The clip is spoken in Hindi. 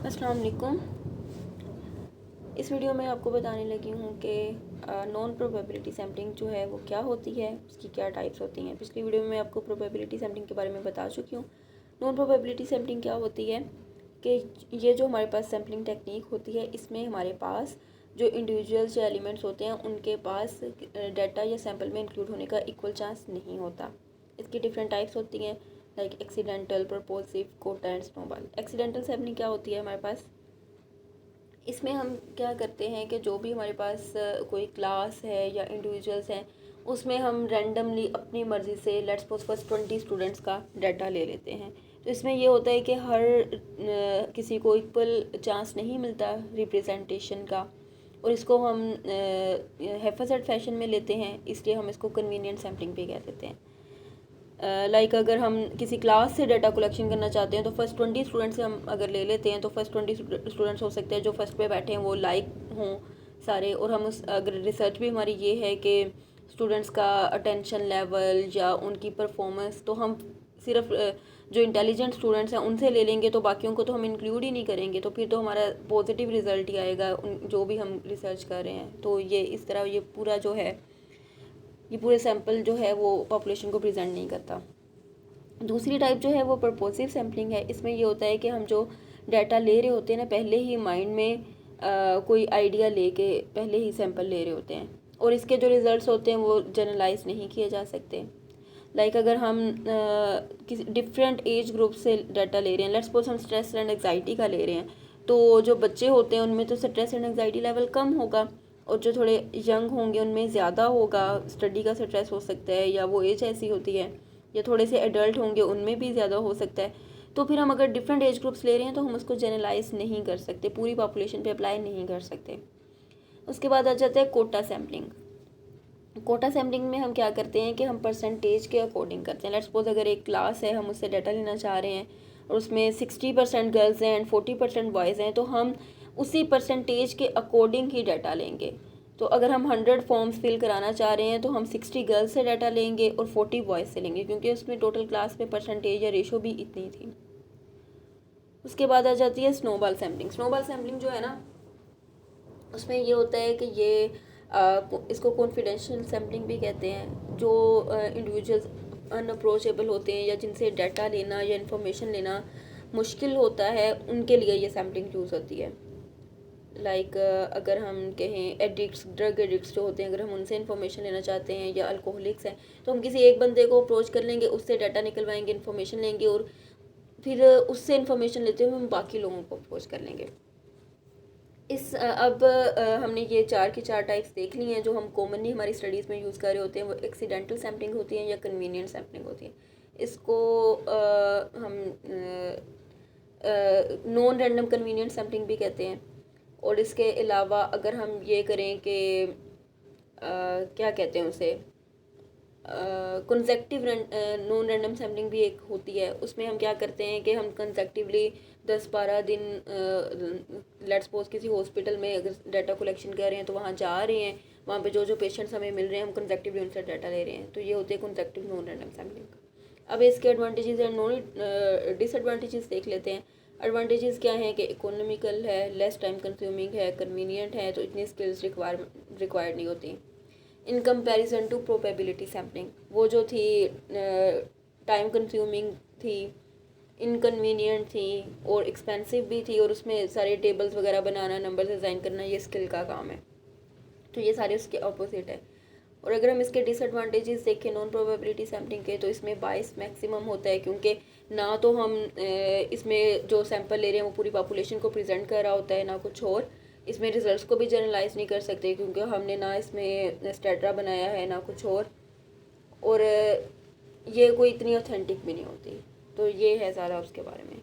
अस्सलाम वालेकुम। इस वीडियो में आपको बताने लगी हूँ कि नॉन प्रोबेबिलिटी सैम्पलिंग जो है वो क्या होती है, उसकी क्या टाइप्स होती हैं। पिछली वीडियो में मैं आपको प्रोबेबिलिटी सैम्पलिंग के बारे में बता चुकी हूँ। नॉन प्रोबेबिलिटी सैम्पलिंग क्या होती है कि ये जो हमारे पास सैम्पलिंग टेक्निक होती है, इसमें हमारे पास जो इंडिविजुअल्स या एलिमेंट्स होते हैं उनके पास डाटा या सैम्पल में इंक्लूड होने का इक्वल चांस नहीं होता। इसकी डिफरेंट टाइप्स होती हैं, like accidental, purposive, quota and snowball. Accidental sampling क्या होती है हमारे पास, इसमें हम क्या करते हैं कि जो भी हमारे पास कोई क्लास है या इंडिविजुअल्स हैं, उसमें हम रैंडमली अपनी मर्ज़ी से लेट्स सपोज फर्स्ट 20 स्टूडेंट्स का डाटा ले लेते हैं। तो इसमें ये होता है कि हर किसी को इक्वल चांस नहीं मिलता रिप्रेजेंटेशन का, और इसको हम हेफाजत फैशन में लेते हैं, इसलिए हम इसको कन्वीनियंट सैम्पलिंग भी कह देते हैं। लाइक अगर हम किसी क्लास से डाटा कलेक्शन करना चाहते हैं तो फर्स्ट 20 स्टूडेंट्स से हम अगर ले लेते हैं तो फर्स्ट 20 स्टूडेंट्स हो सकते हैं जो फर्स्ट पे बैठे हैं वो लाइक हों सारे, और हम उस अगर रिसर्च भी हमारी ये है कि स्टूडेंट्स का अटेंशन लेवल या उनकी परफॉर्मेंस, तो हम सिर्फ जो इंटेलिजेंट स्टूडेंट्स हैं उनसे ले लेंगे, तो बाकियों को तो हम इंक्लूड ही नहीं करेंगे, तो फिर तो हमारा पॉजिटिव रिजल्ट ही आएगा जो भी हम रिसर्च कर रहे हैं। तो ये इस तरह ये पूरा जो है, ये पूरे सैंपल जो है वो पॉपुलेशन को प्रेजेंट नहीं करता। दूसरी टाइप जो है वो प्रपोजिव सैम्पलिंग है। इसमें ये होता है कि हम जो डाटा ले रहे होते हैं ना, पहले ही माइंड में कोई आइडिया लेके पहले ही सैंपल ले रहे होते हैं, और इसके जो रिजल्ट्स होते हैं वो जनरलाइज नहीं किए जा सकते। लाइक अगर हम किसी डिफरेंट एज ग्रुप से डाटा ले रहे हैं, लेट्स सपोज हम स्ट्रेस एंड एग्जाइटी का ले रहे हैं, तो जो बच्चे होते हैं उनमें तो स्ट्रेस एंड एग्जाइटी लेवल कम होगा, और जो थोड़े यंग होंगे उनमें ज़्यादा होगा। स्टडी का स्ट्रेस हो सकता है, या वो एज ऐसी होती है, या थोड़े से एडल्ट होंगे उनमें भी ज़्यादा हो सकता है। तो फिर हम अगर डिफरेंट एज ग्रुप्स ले रहे हैं तो हम उसको जनरलाइज नहीं कर सकते, पूरी पॉपुलेशन पे अप्लाई नहीं कर सकते। उसके बाद आ जाता है कोटा सैम्पलिंग। कोटा सैम्पलिंग में हम क्या करते हैं कि हम परसेंटेज के अकॉर्डिंग करते हैं। लेट्स सपोज अगर एक क्लास है, हम उससे डाटा लेना चाह रहे हैं और उसमें 60% गर्ल्स हैं एंड 40% बॉयज़ हैं, तो हम उसी परसेंटेज के अकॉर्डिंग ही डाटा लेंगे। तो अगर हम 100 फॉर्म्स फिल कराना चाह रहे हैं तो हम 60 गर्ल्स से डाटा लेंगे और 40 बॉयज़ से लेंगे, क्योंकि उसमें टोटल क्लास में परसेंटेज या रेशो भी इतनी थी। उसके बाद आ जाती है स्नोबॉल सैम्पलिंग। स्नोबॉल सैम्पलिंग जो है ना, उसमें ये होता है कि ये इसको कॉन्फिडेंशियल सैम्पलिंग भी कहते हैं। जो इंडिविजुअल्स अनअप्रोचेबल होते हैं या जिनसे डाटा लेना या इन्फॉर्मेशन लेना मुश्किल होता है, उनके लिए ये सैम्पलिंग यूज़ होती है। लाइक अगर हम कहें एडिक्ट्स, ड्रग एडिक्ट्स जो होते हैं, अगर हम उनसे इन्फॉर्मेशन लेना चाहते हैं, या अल्कोहलिक्स हैं, तो हम किसी एक बंदे को अप्रोच कर लेंगे, उससे डाटा निकलवाएंगे, इन्फॉर्मेशन लेंगे, और फिर उससे इन्फॉर्मेशन लेते हुए हम बाकी लोगों को अप्रोच कर लेंगे। अब हमने ये 4 की 4 टाइप्स देख ली हैं जो हम कॉमनली हमारी स्टडीज़ में यूज़ कर रहे होते हैं। वो एक्सीडेंटल सैम्पलिंग होती है या कन्वीनियंट सैम्पलिंग होती है। इसको हम नॉन रैंडम कन्वीनियंट सैम्पलिंग भी कहते हैं। और इसके अलावा अगर हम ये करें कि क्या कहते हैं उसे, कंसेक्टिव नॉन रैंडम सैम्पलिंग भी एक होती है। उसमें हम क्या करते हैं कि हम कंसेक्टिवली 10-12 दिन लेट्स सपोज किसी हॉस्पिटल में अगर डाटा कलेक्शन कर रहे हैं तो वहाँ जा रहे हैं, वहाँ पे जो जो पेशेंट्स हमें मिल रहे हैं हम कंसेक्टिवली उनसे डाटा ले रहे हैं, तो ये होते हैं कंसेक्टिव नॉन रैंडम सैम्पलिंग। अब इसके एडवांटेजेस एंड नॉन डिसएडवांटेजेस देख लेते हैं। एडवांटेजेस क्या हैं कि इकोनॉमिकल है, लेस टाइम कंज्यूमिंग है, कन्वीनियंट है, तो इतनी स्किल्स रिक्वायर्ड नहीं होती। In comparison to probability sampling, वो जो थी टाइम कंज्यूमिंग थी, इनकन्वीनियंट थी और एक्सपेंसिव भी थी, और उसमें सारे टेबल्स वगैरह बनाना, नंबर डिज़ाइन करना, ये स्किल का काम है। तो ये सारे उसके ऑपोजिट है। और अगर हम इसके डिसएडवांटेजेस देखें नॉन प्रोबेबिलिटी सैम्पलिंग के, तो इसमें बाइस मैक्सिमम होता है, क्योंकि ना तो हम इसमें जो सैंपल ले रहे हैं वो पूरी पॉपुलेशन को प्रेजेंट कर रहा होता है, ना कुछ और। इसमें रिजल्ट्स को भी जनरलाइज नहीं कर सकते, क्योंकि हमने ना इसमें स्टेट्रा बनाया है ना कुछ और ये कोई इतनी ऑथेंटिक भी नहीं होती। तो ये है सारा उसके बारे में।